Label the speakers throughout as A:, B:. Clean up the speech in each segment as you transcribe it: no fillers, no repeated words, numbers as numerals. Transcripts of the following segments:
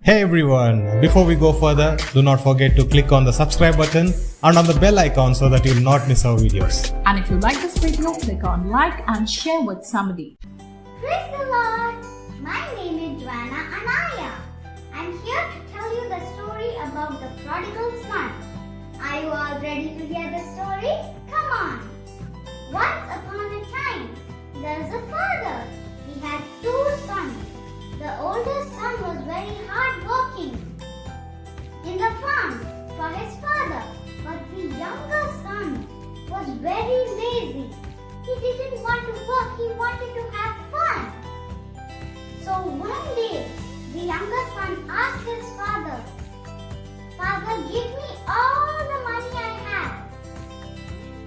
A: Hey everyone, before we go further, do not forget to click on the subscribe button and on the bell icon so that you will not miss our videos.
B: And if you like this video, click on like and share with somebody.
C: Praise the Lord! My name is Joanna Anaya. I'm here to tell you the story about the prodigal son. Are you all ready to hear the story? Come on! Once upon a time, there's a father. He had two sons. The older son was very hard-working in the farm for his father, but the younger son was very lazy. He didn't want to work, he wanted to have fun. So one day, the younger son asked his father, "Father, give me all the money I have."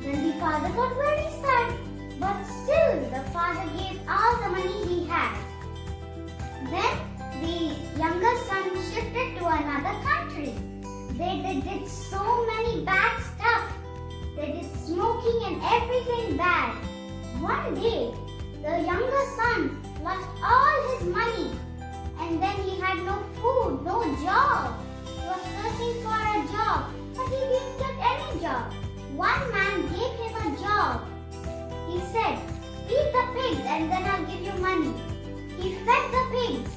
C: Then the father got very sad, but still the father gave all the money he had. Then the younger son shifted to another country. They did so many bad stuff. They did smoking and everything bad. One day, the younger son lost all his money and then he had no food, no job. He was searching for a job, but he didn't get any job. One man gave him a job. He said, "Feed the pigs and then I'll give you money." He fed the pigs.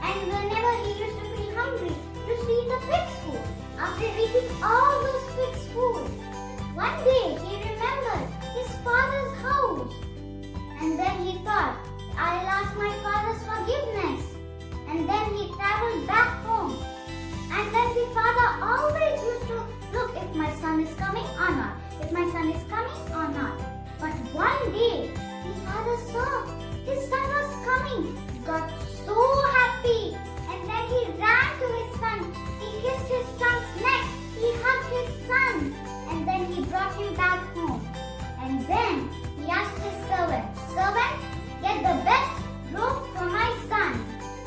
C: And whenever he used to feel hungry, he used to eat the pig's food. After eating all those pigs' food, one day he remembered his father's house. And then he thought, "I'll ask my father's forgiveness." And then he traveled back home. And then the father always used to look if my son is coming or not. If my son is coming or not. But one day, the father saw his son was coming. He got so happy. And then he ran to his son. He kissed his son's neck. He hugged his son. And then he brought him back home. And then he asked his servants, "Servants, get the best robe for my son.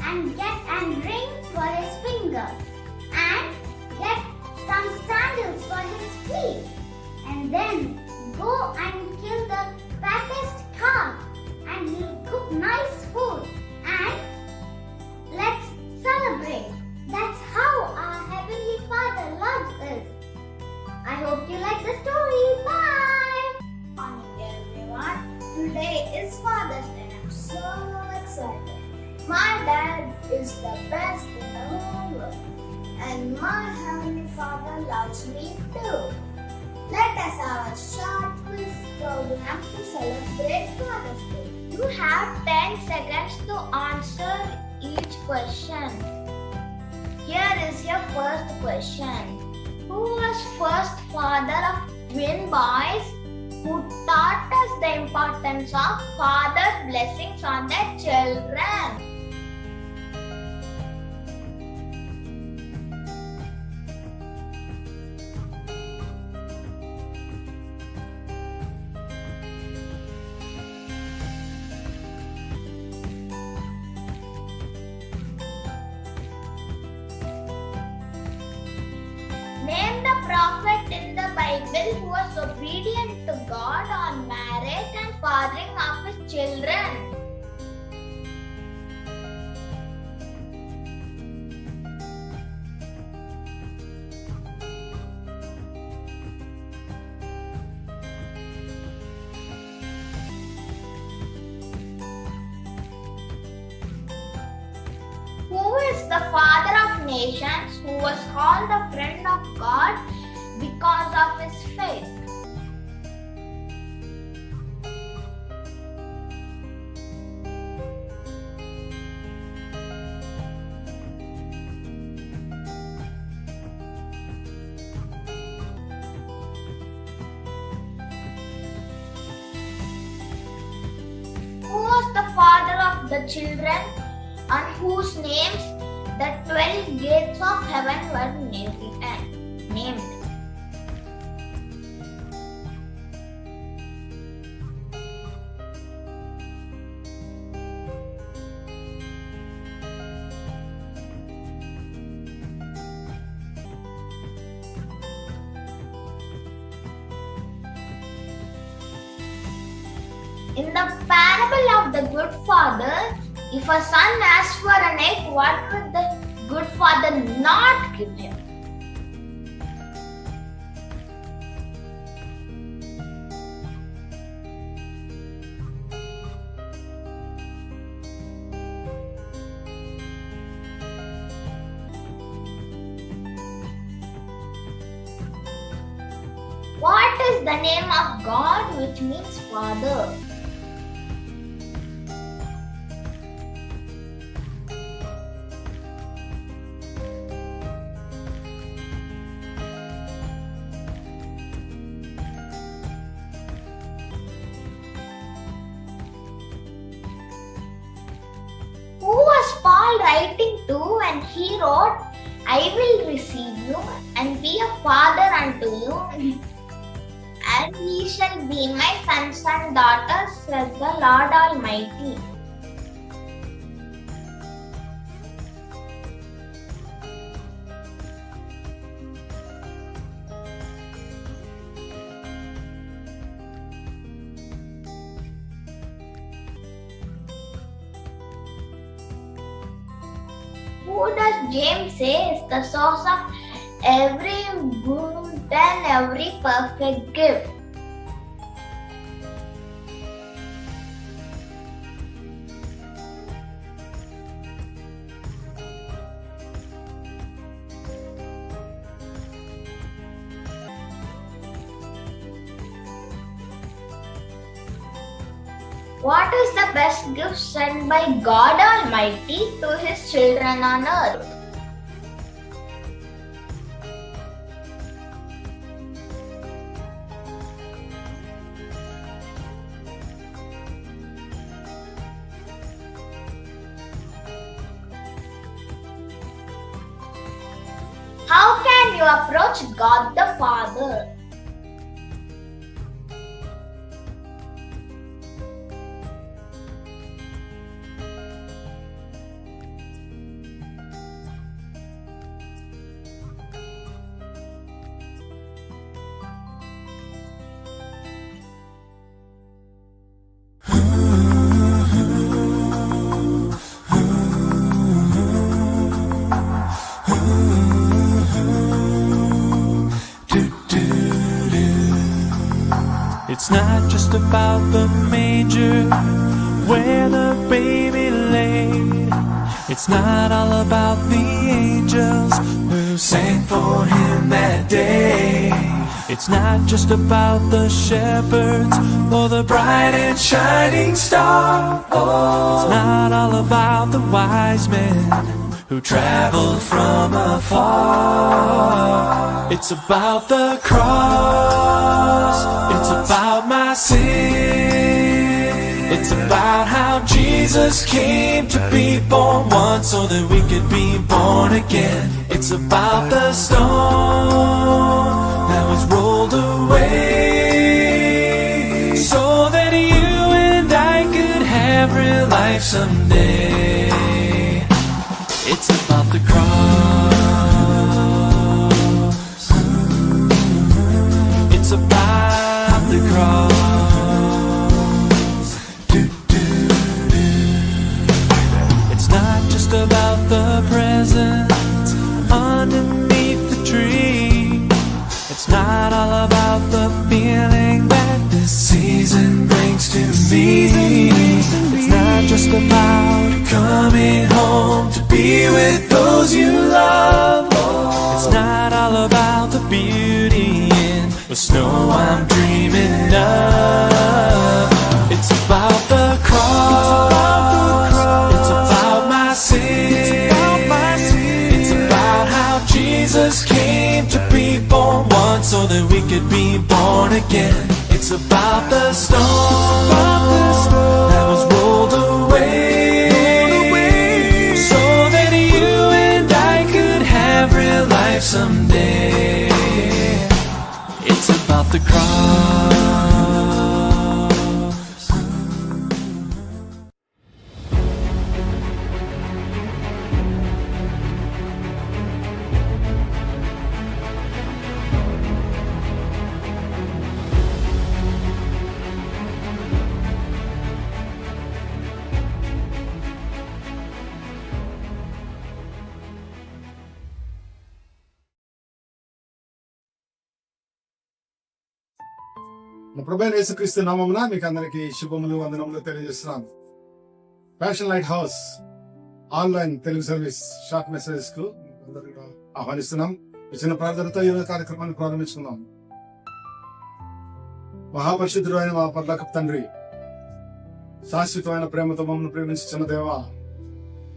C: And get and ring for his finger. And get some sandals for his feet. And then go and kill the fattest calf. And he'll cook nice food. And let's celebrate." That's how our Heavenly Father loves us. I hope you like the story. Bye!
D: Morning everyone. Today is Father's Day. I'm so excited. My dad is the best in the whole world. And my Heavenly Father loves me too. Let us have a short quiz program to celebrate Father's Day. You have 10 seconds to answer each question. Here is your first question. Who was first father of twin boys who taught us the importance of father's blessings on their children? Name the prophet in the Bible who was obedient to God on marriage and fathering of his children. Who is the father of nations who was called a friend of God because of his faith? Who was the father of the children on whose names the 12 gates of heaven were named? In the parable of the good father, if a son asks for an egg, what would the give him. What is the name of God which means Father? Who was Paul writing to when he wrote, I will receive you and be a father unto you, and ye shall be my sons and daughters, says the Lord Almighty. Who does James say is the source of every good and every perfect gift? What is the best gift sent by God Almighty to His children on earth? How can you approach God the Father?
E: It's not just about the manger where the baby lay. It's not all about the angels who sang for him that day. It's not just about the shepherds or the bright and shining star. Oh, it's not all about the wise men who traveled from afar. It's about the cross. It's about my sin. It's about how Jesus came to be born once so that we could be born again. It's about the stone that was rolled away so that you and I could have real life someday. It's about the cross. It's about the cross. It's not just about the presents underneath the tree. It's not all about the feeling that this season brings to me. It's not just about coming home to be with those you love. It's not all about the beauty in the snow I'm dreaming of. It's about the cross. It's about my sin. It's about how Jesus came to be born once so that we could be born again. It's about the stone that was rolled away so that you and I could have real life someday. It's about the cross.
F: ప్రభువైన యేసుక్రీస్తు నామమున మీకు అందరికీ శుభములు వందనములు తెలియజేస్తున్నాను. Passion light house online Telugu service short messages కు ఆహ్వానిస్తున్నాం. చిన్న ప్రార్థనతో ఈ కార్యక్రమాన్ని ప్రారంభించుకుందాం. మహాపరిశుద్ధుడు అయిన మా పరలోకపు తండ్రి, శాశ్వతమైన ప్రేమతో మమ్మల్ని ప్రేమించిన దేవా,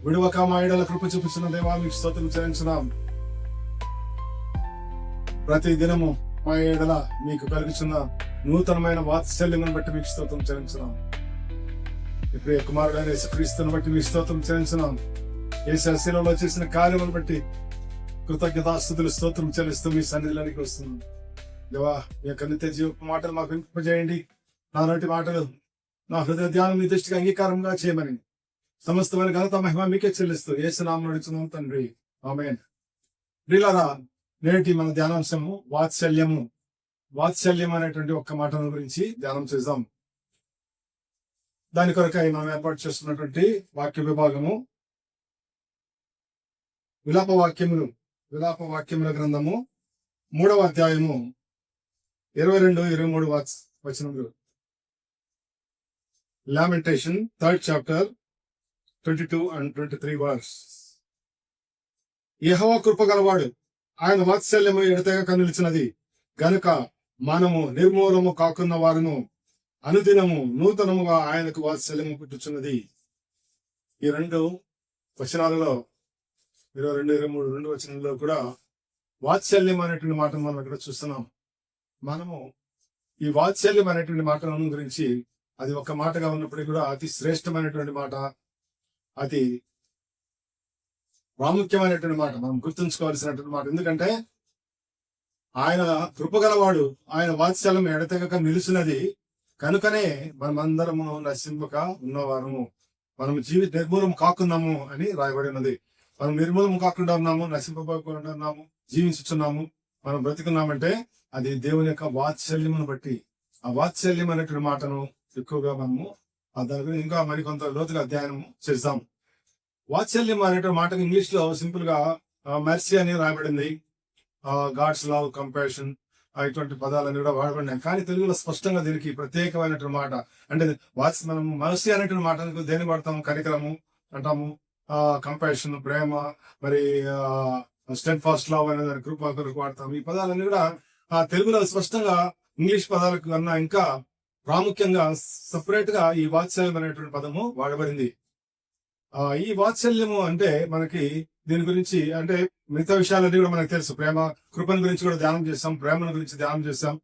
F: విడువక మా ఏడల కృప చూపించిన దేవా, మీకు స్తోత్రం చెల్లించున్నాం. ప్రతి దినము మా ఏడల మీకు కలుగుతున్న నూతనమైన వాత్సల్యమును బట్టి మీకు స్తోత్రం చెల్లించున్నాం. ఇప్పుడు కుమారుడైన యేసుక్రీస్తుని బట్టి మీకు స్తోత్రం చెల్లించున్నాం. యేసు శిలువలో చేసిన కార్యములను బట్టి కృతజ్ఞతాస్తుతులు స్తోత్రం చెల్లిస్తూ మీ సన్నిధిలోనికి వస్తున్నాం. దేవా, మీ యొక్క నిత్య జీవ మాటలు మాకు వినిపింపజేయండి. నా నోటి మాటలు నా హృదయ ధ్యానం మీ దృష్టికి అంగీకారంగా చేయమని సమస్తమైన ఘనత మహిమ మీకే చెల్లిస్తూ యేసు నామమున అడుగుతున్నాం తండ్రి, ఆమేన్. ప్రియులారా, నేటి మన ధ్యానాంశము వాత్సల్యము. వాత్సల్యం అనేటువంటి ఒక్క మాట గురించి ధ్యానం చేద్దాం. దాని కొరకై మనం ఏర్పాటు చేస్తున్నటువంటి వాక్య విభాగము విలాప వాక్యముల గ్రంథము 3వ అధ్యాయము 22-23 వచనములు. Lamentation 3rd chapter 22 and 23 verse. యెహోవా కృపగలవాడు, ఆయన వాత్సల్యము ఎడతెగక నిలిచినది గనుక మనము నిర్మూలము కాకున్న వారును అనుదినము నూతనముగా ఆయనకు వాత్సల్యము పుట్టుచున్నది. ఈ 2 వచనాలలో 22-23 వచనంలో కూడా వాత్సల్యం అనేటువంటి మాట మనం ఇక్కడ చూస్తున్నాం. మనము ఈ వాత్సల్యం అనేటువంటి మాట గురించి, అది ఒక మాటగా ఉన్నప్పటికీ కూడా అతి శ్రేష్టమైనటువంటి మాట, అతి ప్రాముఖ్యమైనటువంటి మాట, మనం గుర్తుంచుకోవాల్సినటువంటి మాట. ఎందుకంటే ఆయన కృపగలవాడు, ఆయన వాత్సల్యం ఎడతెగక నిలిచినది కనుకనే మనమందరము నశింపక ఉన్నవారము, మనం నిర్మూలం కాకున్నాము అని రాయబడినది. మనం నిర్మూలం కాకుండా ఉన్నాము, నశింపకుండా ఉన్నాము, జీవించుచున్నాము, మనం బ్రతికున్నామంటే అది దేవుని యొక్క వాత్సల్యమును బట్టి. ఆ వాత్సల్యం అనేటువంటి మాటను ఎక్కువగా మనము దాని గురించి ఇంకా మరికొంత లోతుగా అధ్యయనం చేద్దాం. వాత్సల్యం అనేటువంటి మాటకు ఇంగ్లీష్ లో సింపుల్ గా మెర్సీ అని రాయబడింది. గాడ్స్ లవ్, కంపాషన్, ఇటువంటి పదాలన్నీ కూడా వాడబడినాయి. కానీ తెలుగులో స్పష్టంగా దీనికి ప్రత్యేకమైనటువంటి మాట, అంటే మనం మర్సీ అనేటువంటి మాట దేని వాడతాము? కనికరము అంటాము, కంపాషన్ ప్రేమ, మరి స్టెడ్ ఫాస్ట్ లవ్ అనే దాని కృప కొరకు వాడతాము. ఈ పదాలన్నీ కూడా తెలుగులో స్పష్టంగా ఇంగ్లీష్ పదాలకు కన్నా ఇంకా ప్రాముఖ్యంగా సపరేట్ గా ఈ వాత్సల్యం అనేటువంటి పదము వాడబడింది. ఈ వాత్సల్యము అంటే మనకి దీని గురించి, అంటే మిగతా విషయాలన్నీ కూడా మనకు తెలుసు. ప్రేమ, కృపను గురించి కూడా ధ్యానం చేస్తాం, ప్రేమను గురించి ధ్యానం చేస్తాం,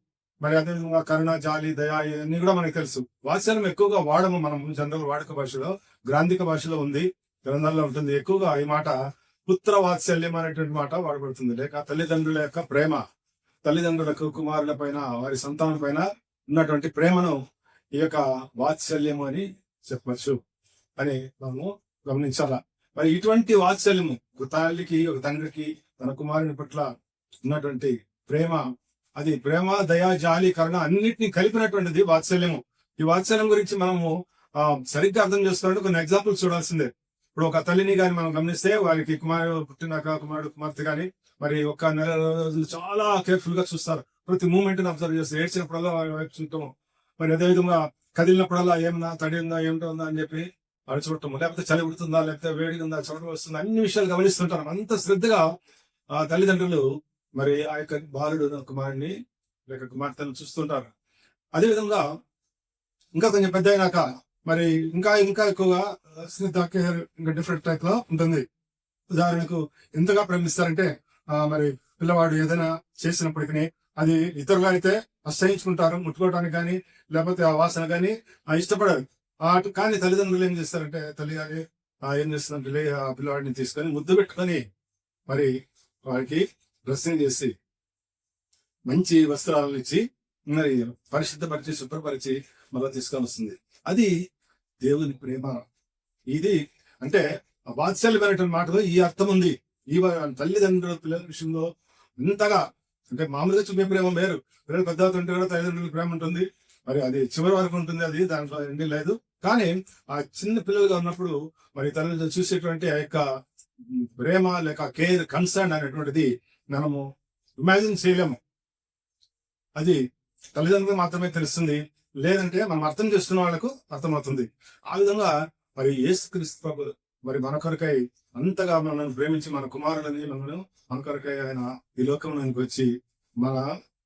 F: మరి అదేవిధంగా కరుణ, జాలి, దయ, ఇవన్నీ కూడా మనకు తెలుసు. వాత్సల్యం ఎక్కువగా వాడము మనం జనరల్ వాడుక భాషలో, గ్రాంధిక భాషలో ఉంది, గ్రంథాల్లో ఉంటుంది. ఎక్కువగా ఈ మాట పుత్ర వాత్సల్యం అనేటువంటి మాట వాడబడుతుంది. లేక తల్లిదండ్రుల యొక్క ప్రేమ, తల్లిదండ్రులకు కుమారుల పైన, వారి సంతానం పైన ఉన్నటువంటి ప్రేమను ఈ యొక్క వాత్సల్యము అని చెప్పచ్చు అని మనము గమనించాలా. మరి ఇటువంటి వాత్సల్యము ఒక తల్లికి, ఒక తండ్రికి తన కుమారుని పట్ల ఉన్నటువంటి ప్రేమ, అది ప్రేమ, దయ, జాలి, కరుణ అన్నిటినీ కలిపినటువంటిది వాత్సల్యము. ఈ వాత్సల్యం గురించి మనము సరిగ్గా అర్థం చేసుకోవాలంటే కొన్ని ఎగ్జాంపుల్స్ చూడాల్సిందే. ఇప్పుడు ఒక తల్లిని గాని మనం గమనిస్తే, వారికి కుమారుడు పుట్టినాక కుమారుడు కుమార్తె గాని మరి ఒక నెల రోజులు చాలా కేర్ఫుల్ గా చూస్తారు. ప్రతి మూమెంట్ ని అబ్జర్వ్ చేస్తారు. ఏడ్చినప్పుడల్లా వైపు చూడటము, మరి అదేవిధంగా కదిలినప్పుడల్లా ఏమన్నా తడి ఉందా, ఏమిటో ఉందా అని చెప్పి వాడు చూడటము, లేకపోతే చలి పుడుతుందా, లేకపోతే వేడిగా ఉందా, చోటు వస్తుందా, అన్ని విషయాలు గమనిస్తుంటారు. అంత శ్రద్ధగా తల్లిదండ్రులు మరి ఆ యొక్క బాలుడు కుమారుడిని లేక కుమార్తెను చూస్తుంటారు. అదేవిధంగా ఇంకా కొంచెం పెద్ద అయినాక మరి ఇంకా ఎక్కువగా శ్రద్ధ, కేర్ ఇంకా డిఫరెంట్ టైప్ లో ఉంటుంది. ఉదాహరణకు ఎంతగా ప్రేమిస్తారంటే మరి పిల్లవాడు ఏదైనా చేసినప్పటికీ అది ఇతరులు అయితే అసహించుకుంటారు, ముట్టుకోవడానికి కానీ లేకపోతే ఆ వాసన కానీ ఇష్టపడరు. కానీ తల్లిదండ్రులు ఏం చేస్తారంటే, తల్లి కానీ ఏం చేస్తుందంటే ఆ పిల్లవాడిని తీసుకొని ముద్దు పెట్టుకొని మరి వారికి డ్రెస్సింగ్ చేసి మంచి వస్త్రాలను ఇచ్చి మరి పరిశుద్ధపరిచి శుభ్రపరిచి మళ్ళీ తీసుకొని వస్తుంది. అది దేవుని ప్రేమ. ఇది అంటే వాత్సల్యమైనటువంటి మాటలో ఈ అర్థం ఉంది. ఈ తల్లిదండ్రుల పిల్లల విషయంలో ఇంతగా, అంటే మామూలుగా చూపే ప్రేమ వేరు, పిల్లలు పెద్ద అవుతుంటే కూడా తల్లిదండ్రుల ప్రేమ ఉంటుంది, మరి అది చివరి వరకు ఉంటుంది, అది దాంట్లో ఎండి లేదు. కానీ ఆ చిన్న పిల్లలుగా ఉన్నప్పుడు మరి తల్లిదండ్రులు చూసేటువంటి ఆ యొక్క ప్రేమ లేక కేర్, కన్సర్న్ అనేటువంటిది మనము ఇమాజిన్ చేయలేము. అది తల్లిదండ్రులకు మాత్రమే తెలుస్తుంది, లేదంటే మనం అర్థం చేసుకున్న వాళ్ళకు అర్థమవుతుంది. ఆ విధంగా మరి యేసుక్రీస్తు ప్రభు మరి మన కొరకై అంతగా మనల్ని ప్రేమించి మన కుమారులని మన కొరకై ఆయన ఈ లోకంలోనికి వచ్చి మన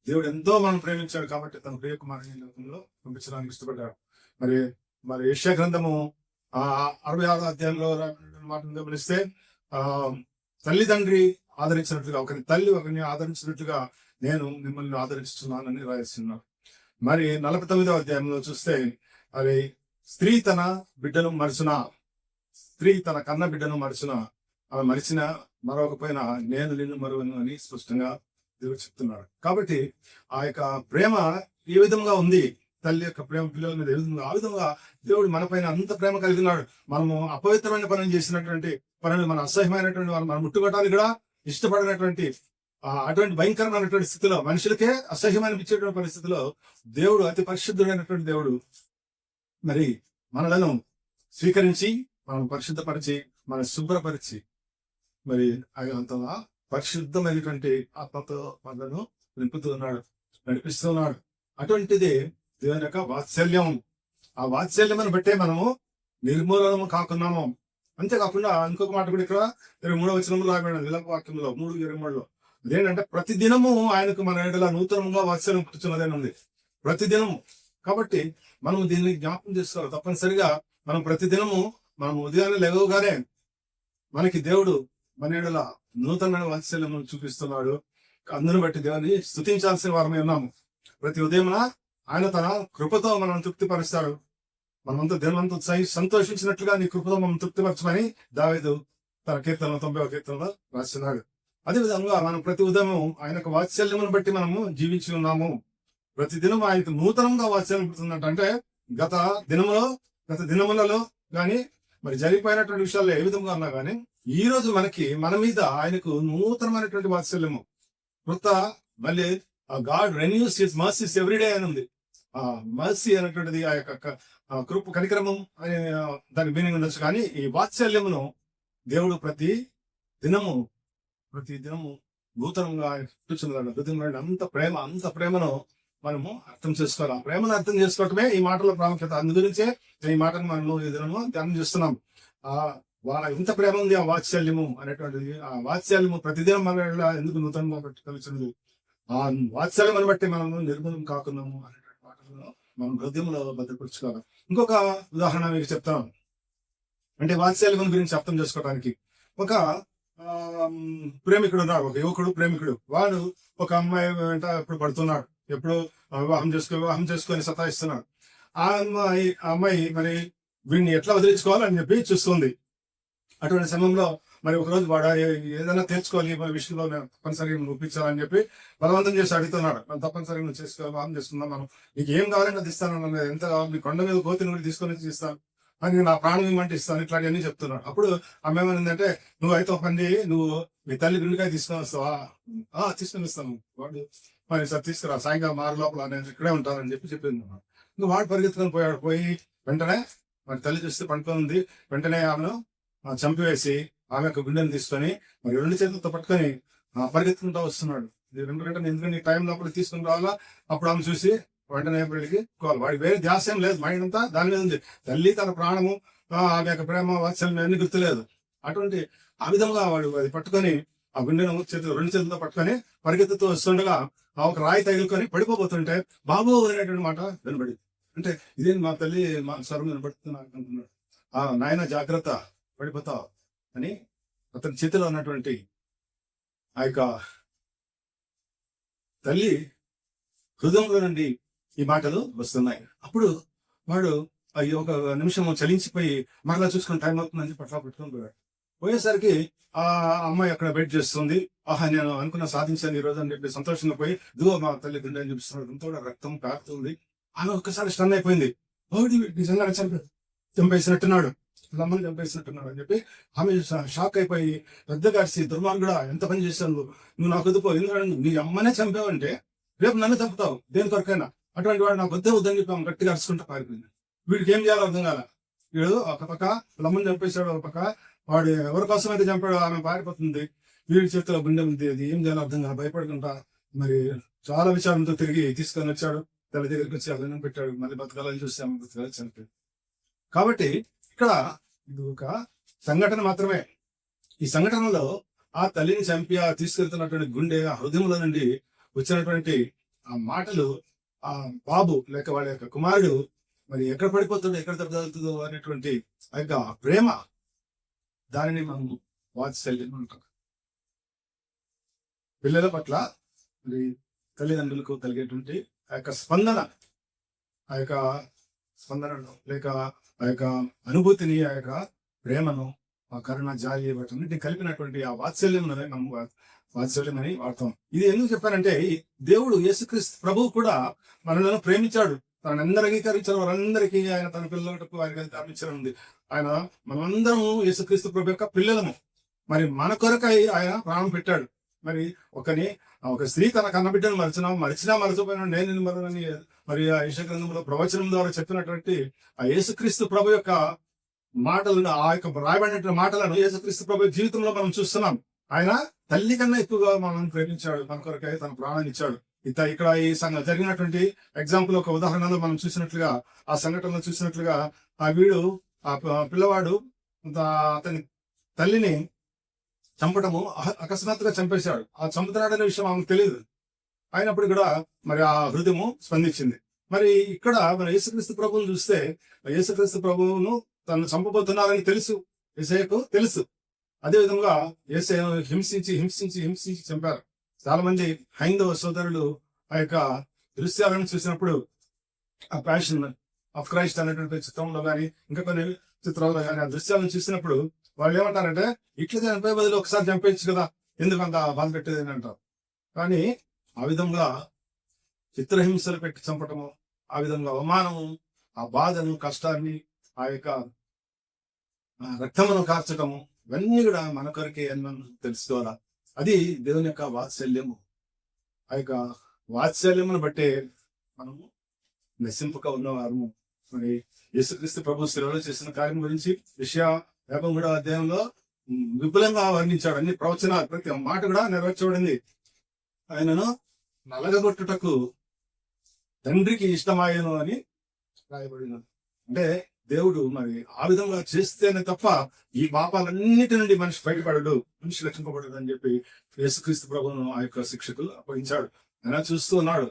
F: దేవుడు ఎంతో మనం ప్రేమించాడు కాబట్టి తన ప్రియ కుమారుని ఈ లోకంలో పంపించడానికి ఇష్టపడ్డాడు. మరి మరి యెషయా గ్రంథము 66వ అధ్యాయంలో మాటను గమనిస్తే తల్లిదండ్రి ఆదరించినట్లుగా, ఒకరి తల్లి ఒకరిని ఆదరించినట్లుగా నేను మిమ్మల్ని ఆదరిస్తున్నానని రాయిస్తున్నాను. మరి 49వ అధ్యాయంలో చూస్తే మరి స్త్రీ తన బిడ్డను మరచున, స్త్రీ తన కన్న బిడ్డను మరచున, ఆమె మరిచిన మరొకపోయినా నేను నిన్ను మరువను అని స్పష్టంగా దేవుడు చెప్తున్నాడు. కాబట్టి ఆ యొక్క ప్రేమ ఏ విధంగా ఉంది, తల్లి యొక్క ప్రేమ పిల్లల మీద ఏ విధంగా, ఆ విధంగా దేవుడు మన పైన అంత ప్రేమ కలిగి ఉన్నాడు. మనము అపవిత్రమైన పనులు చేసినటువంటి పనులు, మన అసహ్యమైనటువంటి వాళ్ళు మనం ముట్టుకోవడానికి కూడా ఇష్టపడినటువంటి అటువంటి భయంకరమైనటువంటి స్థితిలో, మనుషులకే అసహ్యమనిపించేటువంటి పరిస్థితిలో దేవుడు అతి పరిశుద్ధుడైనటువంటి దేవుడు మరి మనలను స్వీకరించి మనం పరిశుద్ధపరిచి మన శుభ్రపరిచి మరి అంతగా పరిశుద్ధమైనటువంటి ఆత్మతో మనలను నింపుతూ ఉన్నాడు, నడిపిస్తూ ఉన్నాడు. అటువంటిది దేవుని యొక్క వాత్సల్యం. ఆ వాత్సల్యమని బట్టే మనము నిర్మూలనము కాకున్నాము. అంతేకాకుండా ఇంకొక మాట కూడా ఇక్కడ 23వ వచనంలో రాబడిన విలాప వాక్యంలో 3:23లో అదేంటంటే ప్రతిదినము ఆయనకు మన ఎడల నూతనంగా వాత్సల్యం పుట్టుచున్నదని ఉంది. ప్రతిదినము. కాబట్టి మనం దీన్ని జ్ఞాపకం చేసుకోవాలి. తప్పనిసరిగా మనం ప్రతిదినము మనం ఉదయాన్నే లేవగానే మనకి దేవుడు మన ఎడల నూతనమైన వాత్సల్యం చూపిస్తున్నాడు. అందును బట్టి దేవుని స్తుతించాల్సిన వారమే ఉన్నాము. ప్రతి ఉదయమున ఆయన తన కృపతో మనం తృప్తిపరుస్తాడు. మనమంతా దినమంతా సంతోషించినట్లుగా నీ కృపతో మనం తృప్తిపరచమని దావీదు తన కీర్తనలో 90వ కీర్తనలో రాస్తున్నాడు. అదేవిధంగా మనం ప్రతి ఉదయం ఆయన యొక్క వాత్సల్యమును బట్టి మనము జీవించి ఉన్నాము. ప్రతి దినం ఆయనకు నూతనంగా వాత్సల్యం పుడుతుందంట. అంటే గత దినములలో గాని మరి జరిగిపోయినటువంటి విషయాల్లో ఏ విధంగా ఉన్నా గానీ ఈ రోజు మన మీద ఆయనకు నూతనమైనటువంటి వాత్సల్యము కృత మళ్ళీ God renews his mercies everyday అని ఉంది. ఆ మర్సీ అనేటువంటిది ఆ యొక్క కృప కనికరమం అనే దాని మీనింగ్ ఉండొచ్చు. కానీ ఈ వాత్సల్యమును దేవుడు ప్రతి దినము నూతనంగా పుట్టుచున్నాడు. అంత ప్రేమను మనము అర్థం చేసుకోవాలి. ఆ ప్రేమను అర్థం చేసుకోవటమే ఈ మాటల ప్రాముఖ్యత. అందు గురించే ఈ మాటను మనము ఈ దినము ధ్యానం చేస్తున్నాం. ఇంత ప్రేమ ఉంది ఆ వాత్సల్యము అనేటువంటిది. ఆ వాత్సల్యము ప్రతిదినం మన ఎందుకు నూతనంగా కలిసినది. ఆ వాత్సల్యం బట్టి మనము నిర్మూలం కాకున్నాము అనేటువంటి మాటలను మనం హృదయంలో భద్రపరుచుకోవాలి. ఇంకొక ఉదాహరణ మీకు చెప్తాను. అంటే వాత్సల్యం గురించి అర్థం చేసుకోవడానికి ఒక ప్రేమికుడు ఉన్నాడు, ఒక యువకుడు ప్రేమికుడు. వాడు ఒక అమ్మాయి వెంట ఎప్పుడు పడుతున్నాడు, ఎప్పుడు వివాహం చేసుకొని సతాయిస్తున్నాడు. ఆ అమ్మాయి మరి వీడిని ఎట్లా వదిలించుకోవాలని చెప్పి చూస్తుంది. అటువంటి సమయంలో మరి ఒకరోజు వాడు ఏదైనా తెచ్చుకోవాలి విషయంలో తప్పనిసరిగా ఒప్పించాలని చెప్పి బలవంతం చేసి అడుగుతున్నాడు. మనం తప్పనిసరిగా నువ్వు వివాహం చేసుకుందాం, మనం నీకు ఏం కావాలని అది ఇస్తాను, ఎంత మీ కొండ మీద కోతిని కూడా తీసుకొని ఇస్తాను, అని నా ప్రాణం ఇవ్వమంటే ఇస్తాను, ఇట్లాంటివన్నీ చెప్తున్నాడు. అప్పుడు ఆమె ఏమనిందంటే, నువ్వు అయితే ఒక పని, నువ్వు మీ తల్లి గుండెకాయ తీసుకొని వస్తావా? తీసుకొని వస్తాను. వాడు మరి సార్ తీసుకురా, సాయంకాలం 6 లోపల నేను ఇక్కడే ఉంటానని చెప్పింది. ఇంకా వాడు పరిగెత్తుకొని పోయాడు. పోయి వెంటనే మరి తల్లి చూస్తే పండుకొని ఉంది. వెంటనే ఆమెను చంపివేసి ఆమె యొక్క గుండెను తీసుకొని మరి 2 చేతులతో పట్టుకొని పరిగెత్తుకుంటూ వస్తున్నాడు. 2 గంటలు ఎందుకంటే ఈ టైం లోపల తీసుకుని రావాలా. అప్పుడు ఆమె చూసి వెంటనే వెళ్ళిపోవాలి. వాడికి వేరే ధ్యాస ఏం లేదు, మైండ్ అంతా దాని మీద ఉంది. తల్లి తన ప్రాణము ఆమె యొక్క ప్రేమ వాత్సల్యం అన్ని గుర్తులేదు. అటువంటి ఆ విధంగా వాడు అది పట్టుకొని ఆ గుండెను 2 చేతులతో పట్టుకొని పరిగెత్తుతూ వస్తుండగా ఒక రాయి తగులుకొని పడిపోతుంటే బాబు అనేటువంటి మాట వినబడి, అంటే ఇదే మా తల్లి మా స్వరం వినబడుతున్నా అంటున్నాడు. నాయన జాగ్రత్త, పడిపోతావు అని అతని చేతిలో ఉన్నటువంటి ఆ యొక్క తల్లి హృదయంలో నుండి ఈ మాటలు వస్తున్నాయి. అప్పుడు వాడు అయ్యో ఒక నిమిషం చలించిపోయి మరలా చూసుకుని టైం అవుతుందని పట్ల పెట్టుకొని పోయాడు. పోయేసరికి ఆ అమ్మాయి అక్కడ వెయిట్ చేస్తుంది. నేను అనుకున్న సాధించాను ఈ రోజు అని చెప్పి సంతోషంగా పోయి దిగో మా తల్లి గుండె అని చూపిస్తున్నాడు. ఎంతో రక్తం కారుతుంది. ఆమె ఒక్కసారి స్టన్ అయిపోయింది. నిజంగా చంపేసినట్టున్నాడు, లమ్మని చంపేసినట్టున్నాడు అని చెప్పి ఆమె షాక్ అయిపోయి పెద్దగా అరిసి, దుర్మార్గుడా, ఎంత పని చేశాను నువ్వు, నాకు వద్దుపో, ఎందుకంటే నీ అమ్మనే చంపావంటే రేపు నన్ను చంపుతావు దేని కొరకైనా, అటువంటి వాడు నాకు వద్దని చెప్పి ఆమె గట్టిగా అరుచుకుంటా పారిపోయింది. వీడికి ఏం చేయాలో అర్థం కాల. వీడు ఒక పక్క లమ్మని చంపేశాడు, ఒక పక్క వాడు ఎవరి కోసం అయితే చంపాడో ఆమె పారిపోతుంది. వీడి చేతిలో గుండె ఉంది. అది ఏం చేయాలో అర్థం కాదు. భయపడుకుంటా మరి చాలా విచారంతో తిరిగి తీసుకొని వచ్చాడు. తల్లి దగ్గరికి వచ్చి అభినందన పెట్టాడు. మళ్ళీ బతకాలని చూస్తే ఆమె బతకాలని చనిపోయింది. కాబట్టి ఇక్కడ ఇది ఒక సంఘటన మాత్రమే. ఈ సంఘటనలో ఆ తల్లిని చంపి ఆ తీసుకెళ్తున్నటువంటి గుండె ఆ హృదయంలో నుండి వచ్చినటువంటి ఆ మాటలు, ఆ బాబు లేక వాళ్ళ యొక్క కుమారుడు మరి ఎక్కడ పడిపోతుందో ఎక్కడ దెబ్బతగులుతుందో అనేటువంటి ఆ యొక్క ప్రేమ, దానిని మనం వాత్సల్యం అంటాం. పిల్లల పట్ల మరి తల్లిదండ్రులకు కలిగేటువంటి ఆ యొక్క స్పందనను లేక ఆ యొక్క అనుభూతిని, ఆ యొక్క ప్రేమను, ఆ కరుణ, జాలి వాటిని కలిపినటువంటి ఆ వాత్సల్యం మనం వాత్సల్యం అని వాడతాం. ఇది ఎందుకు చెప్పానంటే, దేవుడు యేసుక్రీస్తు ప్రభువు కూడా మనలను ప్రేమించాడు. తనని అందరూ అంగీకరించిన వారందరికీ ఆయన తన పిల్లలకు ఆయనకి అధికారం ఇచ్చిన ఉంది. ఆయన మనమందరము యేసుక్రీస్తు ప్రభు యొక్క పిల్లలము. మరి మన కొరకై ఆయన ప్రాణం పెట్టాడు. మరి ఒక స్త్రీ తన కన్నబిడ్డను మరిచినా మరచిపోయినా నేను నిన్ను మరనని మరి ఆ యెషయా గ్రంథంలో ప్రవచనం ద్వారా చెప్పినటువంటి ఆ యేసుక్రీస్తు ప్రభు యొక్క మాటలను, ఆ యొక్క రాయబడిన మాటలను యేసుక్రీస్తు ప్రభు జీవితంలో మనం చూస్తున్నాం. ఆయన తల్లి కన్నా ఎక్కువగా మనం ప్రేమించాడు. మన కొరకై తన ప్రాణాన్ని ఇచ్చాడు. ఇక్కడ ఈ జరిగినటువంటి ఎగ్జాంపుల్ ఒక ఉదాహరణలో మనం చూసినట్లుగా, ఆ సంఘటనలో చూసినట్లుగా ఆ పిల్లవాడు అతని తల్లిని చంపడము అకస్మాత్తుగా చంపేశాడు. ఆ చంపుతున్నాడనే విషయం ఆమెకు తెలియదు. అయినప్పుడు కూడా మరి ఆ హృదయము స్పందించింది. మరి ఇక్కడ మన యేసుక్రీస్తు ప్రభువును చూస్తే, యేసుక్రీస్తు ప్రభువును తను చంపబోతున్నారని తెలుసు, యేసయ్యకు తెలుసు. అదే విధంగా యేసయ్యను హింసించి చంపారు. చాలా మంది హైందవ సోదరులు ఆ యొక్క దృశ్యాలను చూసినప్పుడు, ఆ ప్యాషన్ ఆఫ్ క్రైస్ట్ అనేటువంటి చిత్రంలో కానీ ఇంకా కొన్ని చిత్రాల్లో కానీ ఆ దృశ్యాలను చూసినప్పుడు వాళ్ళు ఏమంటారంటే, ఇట్లా చనిపోయే బదులు ఒకసారి చంపేయచ్చు కదా, ఎందుకు అంత బాధ పెట్టేది అని అంటారు. కానీ ఆ విధంగా చిత్రహింసలు పెట్టి చంపటము, ఆ విధంగా అవమానము, ఆ బాధను, కష్టాన్ని, ఆ యొక్క రక్తమును కార్చటము, ఇవన్నీ కూడా మన కొరకే అని మనం తెలుసుకోవాలా. అది దేవుని యొక్క వాత్సల్యము. ఆ యొక్క వాత్సల్యమును బట్టే మనము నశింపక ఉన్నవారము. మరి యేసుక్రీస్తు ప్రభు శిలువలో చేసిన కార్యం గురించి యెషయా 53వ అధ్యాయంలో విపులంగా వర్ణించాడు. అన్ని ప్రవచనాలు, ప్రతి మాట కూడా నెరవేర్చబడింది. ఆయనను నలగగొట్టుటకు తండ్రికి ఇష్టమాయను అని రాయబడినది. అంటే దేవుడు మరి ఆ విధంగా చేస్తేనే తప్ప ఈ పాపాలన్నిటి నుండి మనిషి బయటపడడు, మనిషి రక్షింపబడదు అని చెప్పి యేసుక్రీస్తు ప్రభువును ఆ యొక్క శిక్షకులు అప్పగించాడు. ఆయన చూస్తూ ఉన్నాడు.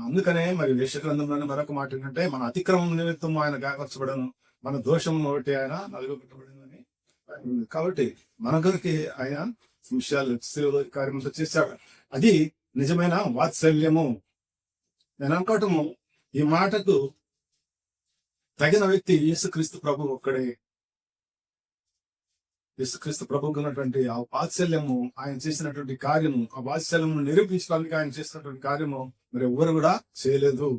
F: అందుకనే మరి యెషయా గ్రంథంలోని మరొక మాట ఏంటంటే, మన అతిక్రమం నిమిత్తం ఆయన గాయపరచబడను, మన దోషం ఒకటి ఆయన నలుగుబెట్టబడను అని. కాబట్టి మన కొరికి ఆయన విషయాలు కార్యమంతా చేశాడు. అది నిజమైన వాత్సల్యము. నేను అనుకోవటము, ఈ మాటకు తగిన వ్యక్తి యేసుక్రీస్తు ప్రభు ఒక్కడే. యేసుక్రీస్తు ప్రభువుకు ఉన్నటువంటి ఆ వాత్సల్యము, ఆయన చేసినటువంటి కార్యము, ఆ వాత్సల్యము నిరూపించడానికి ఆయన చేసినటువంటి కార్యము మరి ఎవరు కూడా చేయలేదు.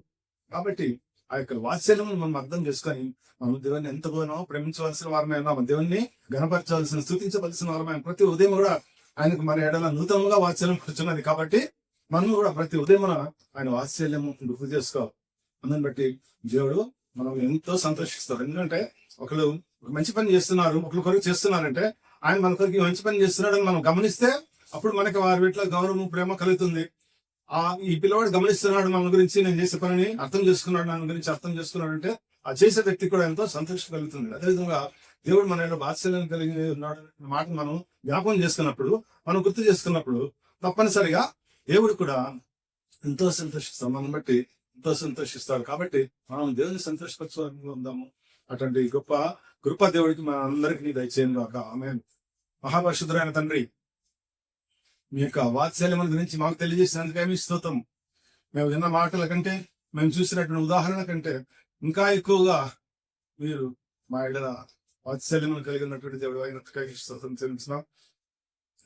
F: కాబట్టి ఆ యొక్క వాత్సల్యము మనం అర్థం చేసుకొని మనం దేవుని ఎంతగానో ప్రేమించవలసిన వారమే ఉన్నాము. దేవుణ్ణి గణపరచవలసిన, స్తుతించవలసిన వారమే. ప్రతి ఉదయం కూడా ఆయనకు మన ఎడల నూతనంగా వాత్సల్యం కూర్చున్నది. కాబట్టి మనం కూడా ప్రతి ఉదయం ఆయన వాత్సల్యము గుర్తు చేసుకోవాలి. అందుని బట్టి దేవుడు మనం ఎంతో సంతోషిస్తారు. ఎందుకంటే ఒకరు మంచి పని చేస్తున్నారు, ఒకరి కొరకు చేస్తున్నారంటే ఆయన మన కొరకు మంచి పని చేస్తున్నాడని మనం గమనిస్తే అప్పుడు మనకి వారి వీటిలో గౌరవం, ప్రేమ కలుగుతుంది. ఈ పిల్లవాడు గమనిస్తున్నాడు మన గురించి, నేను చేసే పనిని అర్థం చేసుకున్నాడు, నా గురించి అర్థం చేసుకున్నాడు అంటే ఆ చేసే వ్యక్తి కూడా ఎంతో సంతోషం కలుగుతుంది. అదేవిధంగా దేవుడు మన వాత్సల్యం కలిగి ఉన్నాడు మాట మనం జ్ఞాపకం చేసుకున్నప్పుడు, మనం గుర్తు చేసుకున్నప్పుడు తప్పనిసరిగా దేవుడు కూడా ఎంతో సంతోషిస్తాం. మనం బట్టి ఎంతో సంతోషిస్తాడు. కాబట్టి మనం దేవుని సంతోషపరచుకోవాలని ఉందాము. అటువంటి గొప్ప కృప దేవుడికి మన అందరికీ దయచేయండి గాక. ఆమేన్. మహాపరిశుద్ధుడైన తండ్రి, మీ యొక్క వాత్సల్యం గురించి మాకు తెలియజేసినందుకే మీ స్తోత్రం. మేము విన్న మాటల కంటే, మేము చూసినటువంటి ఉదాహరణ కంటే ఇంకా ఎక్కువగా మీరు మా ఎడల వాత్సల్యం కలిగినటువంటి దేవుడు అయినట్టుగా స్తోత్రం చెల్లించున్నాం.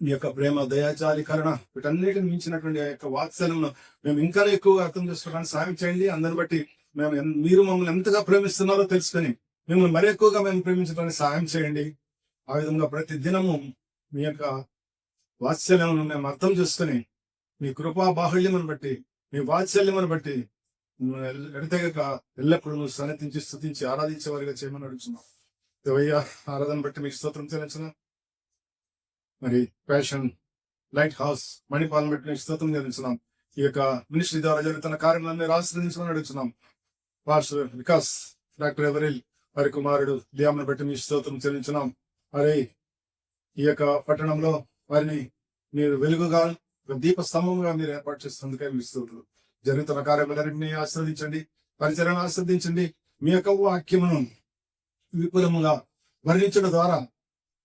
F: మీ యొక్క ప్రేమ, దయాచారి, కరుణ వీటన్నిటిని మించినటువంటి ఆ యొక్క వాత్సల్యం మేము ఇంకా ఎక్కువగా అర్థం చేసుకోవడానికి సాయం చేయండి. అందరిని బట్టి మీరు మమ్మల్ని ఎంతగా ప్రేమిస్తున్నారో తెలుసుకొని మిమ్మల్ని మరి ఎక్కువగా మేము ప్రేమించడానికి సాయం చేయండి. ఆ విధంగా ప్రతి దినము మీ యొక్క వాత్సల్యం మేము అర్థం చేసుకుని, మీ కృపా బాహుళ్యమును బట్టి, మీ వాత్సల్యమును బట్టి ఎడతెగక ఎల్లప్పుడూ సన్నతించి, స్తుతించి, ఆరాధించే వారిగా చేయమని అడుగుతున్నాం. దేవయ్య, ఆరాధన బట్టి మీకు స్తోత్రం చెల్లించిన. మరి ప్యాషన్ లైట్ హౌస్ మణిపాలను బట్టి నీకు స్తోత్రం చెల్లించున్నాం. ఈ యొక్క మినిస్ట్రీ ద్వారా జరుగుతున్న కార్యక్రమాన్ని ఆశీర్వదించమని అడుగుతున్నాం. పాస్టర్ వికాస్, డాక్టర్ ఎవరిల్ వారి కుమారుడు లియామ్ను బట్టి మీ స్తోత్రం చెల్లించున్నాం. అరే ఈ యొక్క పట్టణంలో వారిని మీరు వెలుగుగా దీప స్తంభంగా మీరు ఏర్పాటు చేస్తున్నందుకే మీ స్తోత్రులు. జరుగుతున్న కార్యక్రమాలన్నింటినీ ఆస్వాదించండి, పరిచయాన్ని ఆస్వాదించండి. మీ యొక్క వాక్యమును విపులముగా వర్ణించడం ద్వారా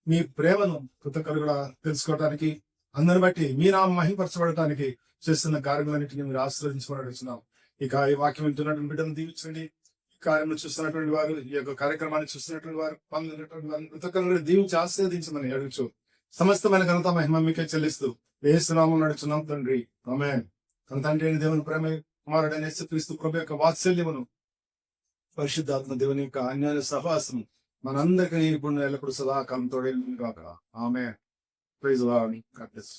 F: మీ ప్రేమను కృతజ్ఞతలుగా తెలుసుకోవడానికి, అందరిని బట్టి మీ నామం మహిమపరచబడటానికి చేస్తున్న కార్యక్రమాలన్నింటినీ మీరు ఆశీర్వదించమని అడుగుతున్నాం. ఇక ఈ వాక్యం వింటున్నటువంటి బిడ్డను దీవించండి. ఈ కార్యక్రమం చూస్తున్నటువంటి వారు, ఈ యొక్క కార్యక్రమాన్ని చూస్తున్నటువంటి వారు, పాల్గొన్నటువంటి వారు కృతజ్ఞతలు దీవించి ఆశీర్వదించమని అడుగుచు సమస్తమైన ఘనత మహిమ మీకే చెల్లిస్తూ యేసు నామమున నడుచున్నాం తండ్రి, ఆమేన్. తన తండ్రి అయిన దేవుని ప్రేమ, కుమారుడైన యేసుక్రీస్తు ప్రభు యొక్క వాత్సల్యమును, పరిశుద్ధాత్మ దేవుని యొక్క అన్యాయ సహవాసం మనందరికీ ఇప్పుడు ఎల్లప్పుడు సదాకాలం తోడే గాక. Amen. Praise lord. God bless.